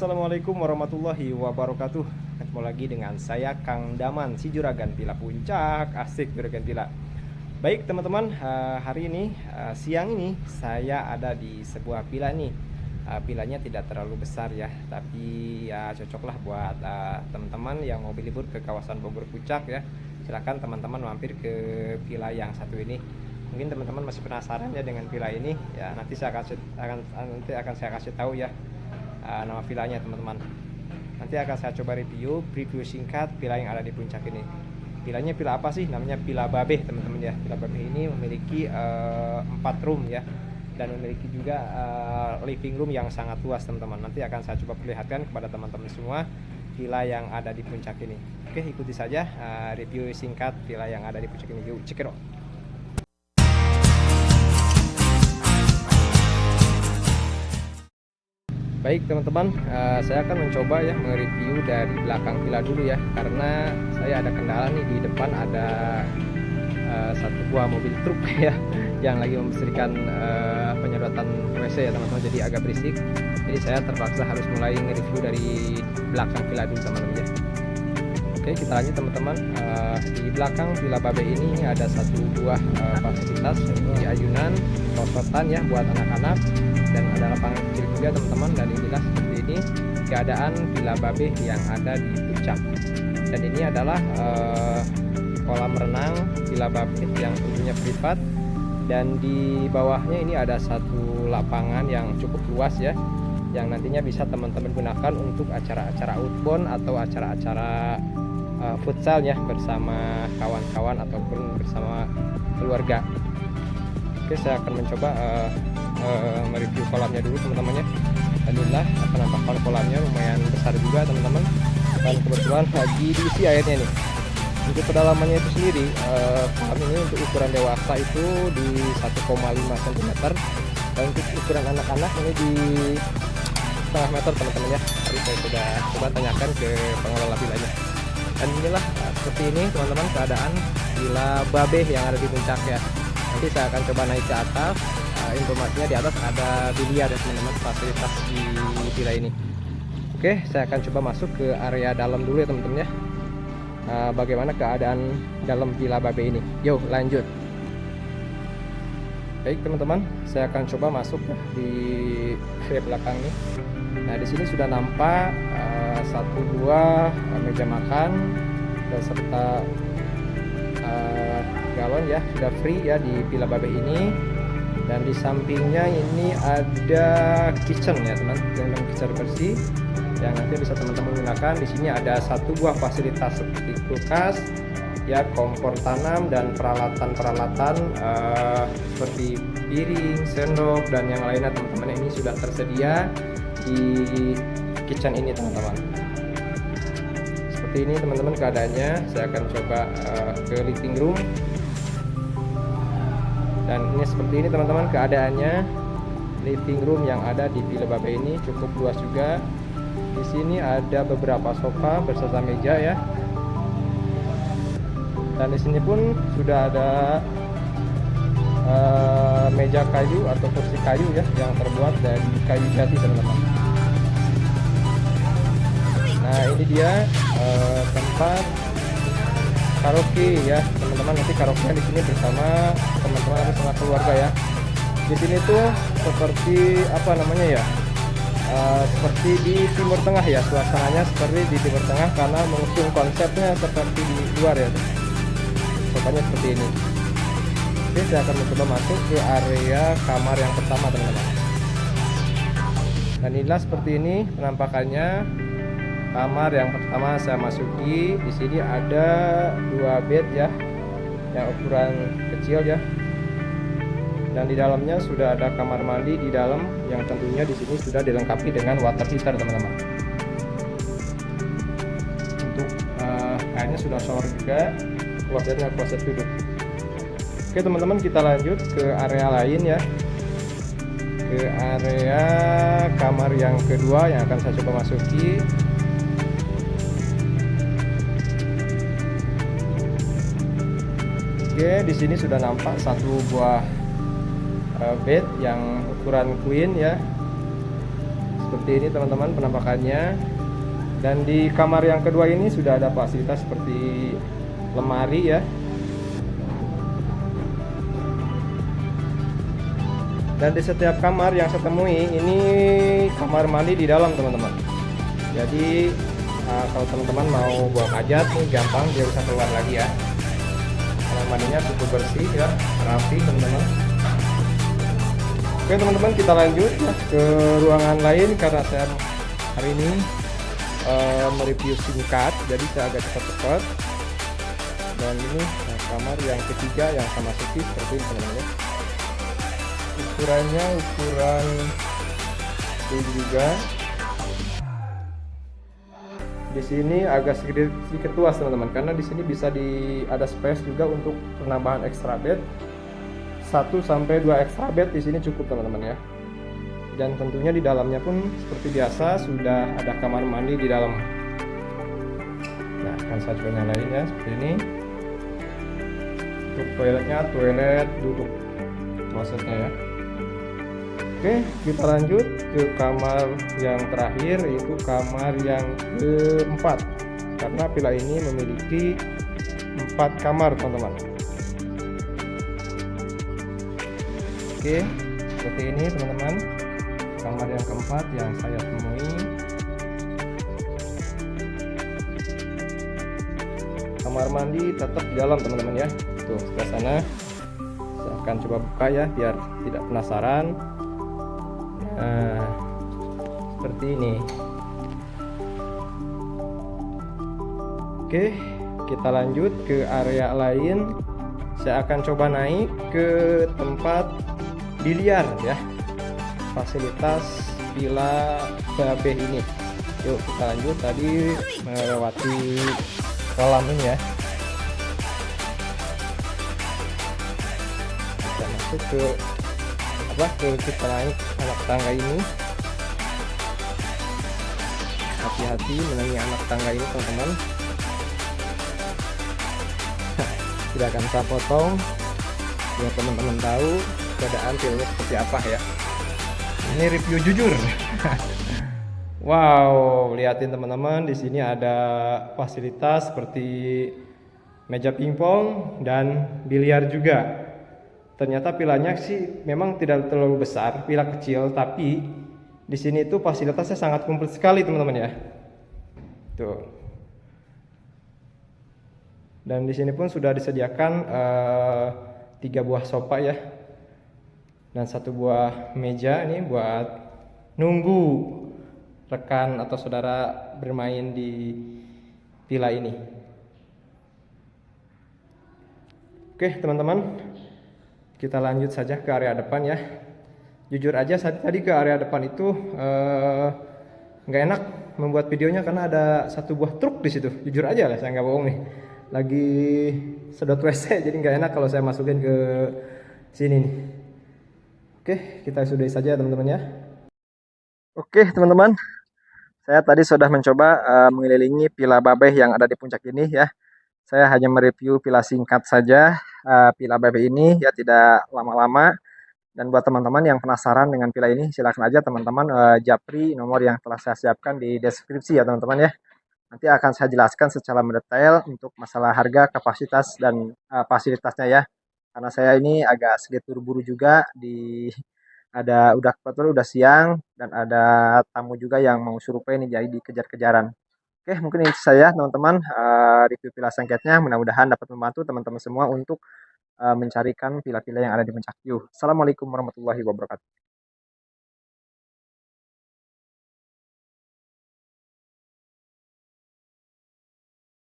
Assalamualaikum warahmatullahi wabarakatuh. Ketemu lagi dengan saya Kang Daman, si Juragan Villa Puncak. Asik Juragan Villa. Baik teman-teman, hari ini siang ini saya ada di sebuah villa nih. Villanya tidak terlalu besar ya, tapi ya cocoklah buat teman-teman yang mau libur ke kawasan Bogor Puncak ya. Silakan teman-teman mampir ke villa yang satu ini. Mungkin teman-teman masih penasaran ya dengan villa ini ya, nanti saya akan saya kasih tahu ya nama villanya teman-teman. Nanti akan saya coba review singkat villa yang ada di puncak ini. Villanya villa apa sih? Namanya Villa Babeh teman-teman ya. Villa Babeh ini memiliki 4 room ya, dan memiliki juga living room yang sangat luas teman-teman. Nanti akan saya coba perlihatkan kepada teman-teman semua villa yang ada di puncak ini. Oke, ikuti saja review singkat villa yang ada di puncak ini. Yuk, check it out. Baik teman-teman, saya akan mencoba ya mereview dari belakang villa dulu ya, karena saya ada kendala nih. Di depan ada satu buah mobil truk ya yang lagi membersihkan penyedotan WC ya teman-teman, jadi agak berisik. Jadi saya terpaksa harus mulai nge-review dari belakang villa dulu teman-teman ya. Oke, kita lanjut teman-teman. Di belakang Villa Babeh ini ada satu buah fasilitas di ayunan, rototan ya buat anak-anak, dan ada lapangan kecil juga teman-teman. Dan inilah seperti ini keadaan Villa Babeh yang ada di puncak. Dan ini adalah kolam renang Villa Babeh yang tentunya privat, dan di bawahnya ini ada satu lapangan yang cukup luas ya, yang nantinya bisa teman-teman gunakan untuk acara-acara outbound atau acara-acara futsal ya bersama kawan-kawan ataupun bersama keluarga. Oke, saya akan mencoba mereview kolamnya dulu teman-teman ya. Alhamdulillah penampakan kolamnya lumayan besar juga teman-teman, dan kebetulan lagi diisi airnya nih. Untuk kedalamannya itu sendiri, kolam ini untuk ukuran dewasa itu di 1,5 cm, dan untuk ukuran anak-anak ini di setengah meter teman-teman ya. Tadi saya sudah coba tanyakan ke pengelola villanya. Dan inilah seperti ini teman-teman keadaan Villa Babeh yang ada di puncak ya. Nanti saya akan coba naik ke atas. Informasinya di atas ada biliar ya teman-teman, fasilitas di villa ini. Oke, saya akan coba masuk ke area dalam dulu ya teman-teman ya. Bagaimana keadaan dalam Villa Babeh ini? Yuk lanjut. Baik teman-teman, saya akan coba masuk di area belakang nih. Nah, di sini sudah nampak satu buah meja makan beserta galon ya, sudah free ya di Villa Babeh ini. Dan di sampingnya ini ada kitchen ya teman, dengan kitchen bersih yang nanti bisa teman-teman gunakan. Di sini ada satu buah fasilitas seperti kulkas ya, kompor tanam, dan peralatan-peralatan seperti piring, sendok, dan yang lainnya teman-teman. Ini sudah tersedia di kitchen ini teman-teman. Seperti ini teman-teman keadaannya. Saya akan coba ke living room, dan ini seperti ini teman-teman keadaannya. Living room yang ada di Villa Babeh ini cukup luas juga. Di sini ada beberapa sofa beserta meja ya, dan di sini pun sudah ada meja kayu atau kursi kayu ya, yang terbuat dari kayu jati teman-teman. Nah, ini dia tempat karaoke ya teman-teman. Nanti karaoke di sini bersama teman-teman atau bersama keluarga ya. Di sini tuh seperti apa namanya ya, seperti di Timur Tengah ya, suasananya seperti di Timur Tengah karena mengusung konsepnya seperti di luar ya. Pokoknya seperti ini. Oke, saya akan mencoba masuk ke area kamar yang pertama teman-teman. Dan inilah seperti ini penampakannya kamar yang pertama saya masuki. Di sini ada 2 bed ya, yang ukuran kecil ya. Dan di dalamnya sudah ada kamar mandi di dalam, yang tentunya di sini sudah dilengkapi dengan water heater teman-teman. Untuk airnya sudah shower juga, klosetnya kloset duduk. Oke teman-teman, kita lanjut ke area lain ya, ke area kamar yang kedua yang akan saya coba masuki. Oke, di sini sudah nampak satu buah bed yang ukuran queen ya, seperti ini teman-teman penampakannya. Dan di kamar yang kedua ini sudah ada fasilitas seperti lemari ya. Dan di setiap kamar yang saya temui ini kamar mandi di dalam teman-teman. Jadi kalau teman-teman mau buang hajat nih gampang, dia bisa keluar lagi ya. Kamar mandinya cukup bersih ya, rapi teman-teman. Oke teman-teman, kita lanjut ya ke ruangan lain karena saya hari ini mereview singkat, jadi saya agak cepat-cepat. Dan ini kamar yang ketiga yang sama masuki seperti ini teman-teman. Ukurannya ukuran ini juga. Di sini agak sedikit luas teman-teman, karena di sini bisa ada space juga untuk penambahan extra bed. 1 sampai 2 extra bed di sini cukup teman-teman ya. Dan tentunya di dalamnya pun seperti biasa sudah ada kamar mandi di dalam. Nah, akan saya coba nyalain ya seperti ini. Untuk toiletnya toilet duduk prosesnya ya. Oke, kita lanjut ke kamar yang terakhir, yaitu kamar yang keempat. Karena villa ini memiliki 4 kamar teman-teman. Oke, seperti ini teman-teman. Kamar yang keempat yang saya temui. Kamar mandi tetap di dalam teman-teman ya. Tuh sebelah sana. Saya akan coba buka ya biar tidak penasaran. Nah, seperti ini. Oke, kita lanjut ke area lain. Saya akan coba naik ke tempat biliar ya. Fasilitas Villa Babeh ini. Yuk kita lanjut, tadi melewati kolam ini ya. Kita masuk ke kita naik anak tangga ini. Hati-hati menaiki anak tangga ini teman-teman. Tidak akan saya potong biar teman-teman tahu keadaan villanya seperti apa ya. Ini review jujur. Wow, lihatin teman-teman, di sini ada fasilitas seperti meja pingpong dan biliar juga. Ternyata villanya sih memang tidak terlalu besar, villa kecil, tapi di sini itu fasilitasnya sangat komplit sekali teman-teman ya. Tuh. Dan di sini pun sudah disediakan 3 buah sofa ya. Dan 1 buah meja ini buat nunggu rekan atau saudara bermain di villa ini. Oke teman-teman, kita lanjut saja ke area depan ya. Jujur aja tadi ke area depan itu nggak enak membuat videonya karena ada 1 buah truk di situ. Jujur aja lah, saya nggak bohong nih. Lagi sedot WC jadi nggak enak kalau saya masukin ke sini nih. Oke, kita sudahi saja teman-teman ya. Oke teman-teman, saya tadi sudah mencoba mengelilingi Villa Babeh yang ada di puncak ini ya. Saya hanya mereview villa singkat saja. Villa Babeh ini ya tidak lama-lama. Dan buat teman-teman yang penasaran dengan villa ini, silakan aja teman-teman japri nomor yang telah saya siapkan di deskripsi ya teman-teman ya. Nanti akan saya jelaskan secara mendetail untuk masalah harga, kapasitas, dan fasilitasnya ya. Karena saya ini agak sedikit buru-buru juga kebetulan udah siang dan ada tamu juga yang mau survei nih, jadi dikejar-kejaran. Oke, mungkin itu saya teman-teman review villa singkatnya. Mudah-mudahan dapat membantu teman-teman semua untuk mencarikan villa-villa yang ada di Puncak View. Assalamualaikum warahmatullahi wabarakatuh.